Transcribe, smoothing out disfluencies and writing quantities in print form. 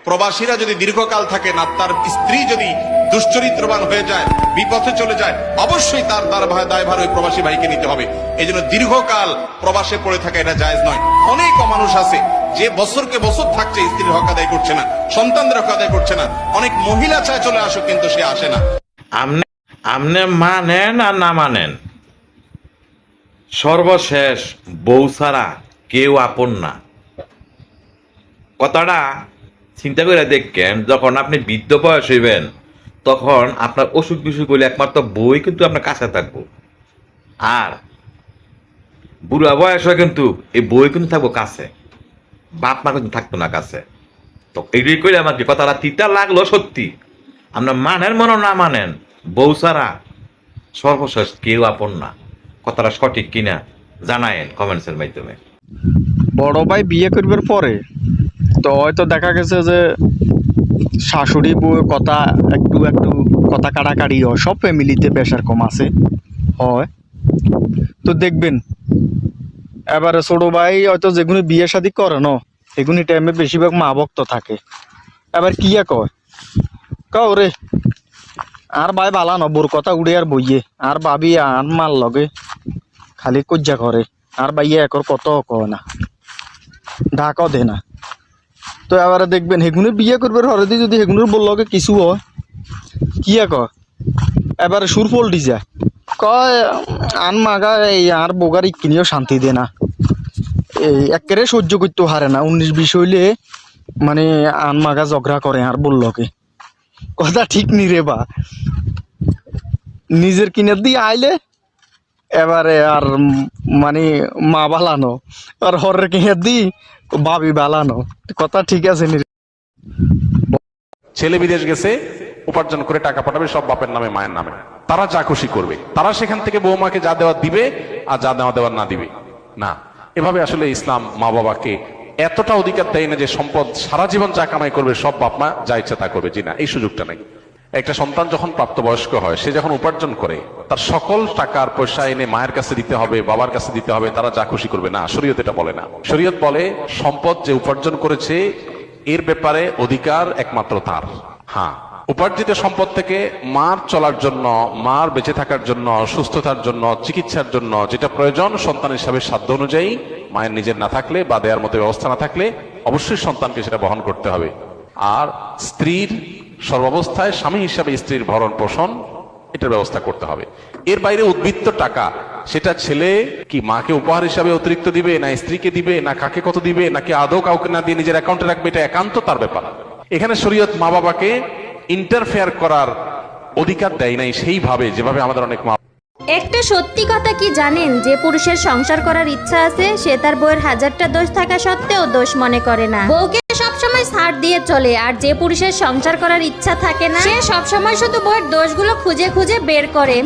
প্রবাসীরা যদি দীর্ঘকাল থাকে না, তার স্ত্রী যদি দুশ্চরিত্রবান হয়ে যায়, বিপথে চলে যায়, অবশ্যই তার দায়ভার ওই প্রবাসী ভাইকে নিতে হবে। এই জন্য দীর্ঘকাল প্রবাসে পড়ে থাকা এটা জায়েজ নয়। অনেক মানুষ আছে যে বছরকে বছর থাকছে, স্ত্রীর হক আদায় করছে না, সন্তানদের হক আদায় করছে না। অনেক মহিলা চায় চলে আসুক, কিন্তু সে আসে না। আপনি মানেন আর না মানেন, সর্বশেষ বউ ছাড়া কেউ আপন না। কথাটা চিন্তা করে দেখেন, যখন আপনি বৃদ্ধ বয়স হইবেন, তখন আপনার অসুখ বিসুখ হইলে একমাত্র বই কিন্তু আপনার কাছে থাকবো। আর বুড়া বয়স হয় কিন্তু এই বই কিন্তু থাকবো কাছে, বাপ মা কিন্তু থাকতো না কাছে। তো এটাই করে আমাকে কথাটা তিতা লাগলো সত্যি। আপনার মানেন মনে না মানেন, বউ ছাড়া সর্বশেষ কেউ আপন না। কথাটা সঠিক কিনা জানায়েন কমেন্টসের মাধ্যমে। বড় ভাই বিয়ে করবার পরে তো হয়তো দেখা গেছে যে শাশুড়ি বউ কথা একটু একটু কথা কাটাকাটি হয়, সব ফ্যামিলিতে প্রেশার কম আছে হয়। তো দেখবেন এবারে ছোট ভাই হয়তো যেগুলো বিয়ে শাদী করে না, এগুলি টাইমে বেশিরভাগ মা ভক্ত থাকে। এবার কিয়া কও রে আর ভাই বালা ন, বোর কথা উড়ে আর বইয়ে আর ভাবি আর মার লগে খালি কজ্জা করে, আর ভাইয়া একর কত কয় না, ঢাকাও দে না। তো এবারে দেখবেন হেগুনের বিয়ে করবার হরে যদি হেগুনের বললকে কিছু হয়, কিয়া এবারে সুর পল্টি যায়, কয় আন মাগা এই আর বোগার ইকিনিও শান্তি দে না, এই একেবারে সহ্য করতে হারে না। 19-20 হইলে মানে আন মাগা ঝগড়া করে আর বললকে। কথা ঠিক নি রে বা, নিজের কিনে দিয়ে আইলে এবারে আর মানে মা বালানো, আর হরের কিনে দি ভাবি বালানো। কথা ঠিক আছে নি? ছেলে বিদেশ গেছে, উপার্জন করে টাকা পাঠাবে সব বাপের নামে মায়ের নামে, তারা যা খুশি করবে, তারা সেখান থেকে বৌমাকে যা দেওয়া দিবে আর যা দেওয়ার না দিবে না। এভাবে আসলে ইসলাম মা বাবাকে এতটা অধিকার দেয় না যে সম্পদ সারা জীবন যা কামাই করবে সব বাপ মা যা ইচ্ছা তা করবে, জি না, এই সুযোগটা নেই। একটা সন্তান যখন প্রাপ্তবয়স্ক হয়, সে যখন উপার্জন করে তার সকল টাকার পয়সা এনে মায়ের কাছে দিতে হবে, বাবার কাছে দিতে হবে, তারা যা খুশি করবে না। শরীয়ত এটা বলে না। শরীয়ত বলে সম্পদ যে উপার্জন করেছে এর ব্যাপারে অধিকার একমাত্র তার। হ্যাঁ, উপার্জিত সম্পদ থেকে মার চলার জন্য, মার বেঁচে থাকার জন্য, সুস্থতার জন্য, চিকিৎসার জন্য যেটা প্রয়োজন সন্তান হিসাবে সাধ্য অনুযায়ী, মায়ের নিজের না থাকলে বা দেওয়ার মতো ব্যবস্থা না থাকলে অবশ্যই সন্তানকে সেটা বহন করতে হবে। আর স্ত্রীর সর্বাবস্থায় স্বামী হিসাবে স্ত্রীর ভরণ পোষণ এটার ব্যবস্থা করতে হবে। এর বাইরে উদ্বৃত্ত টাকা সেটা ছেলে কি মাকে উপহার হিসাবে অতিরিক্ত দিবে, না স্ত্রীকে দিবে, না কাকে কত দিবে, নাকি আদৌ কাউকে না দিয়ে নিজের অ্যাকাউন্টে রাখবে, এটা একান্ত তার ব্যাপার। এখানে শরীয়ত মা বাবাকে ইন্টারফেয়ার করার অধিকার দেয় নাই সেইভাবে যেভাবে আমাদের অনেক মা। একটা সত্যি কথা কি জানেন, যে পুরুষের সংসার করার ইচ্ছা আছে সে তার বউয়ের হাজারটা দোষ থাকা সত্ত্বেও দোষ মনে করে না, বউকে সবসময় ছাড় দিয়ে চলে। আর যে পুরুষের সংসার করার ইচ্ছা থাকে না, সে সবসময় শুধু বউয়ের দোষগুলো খুঁজে খুঁজে বের করে।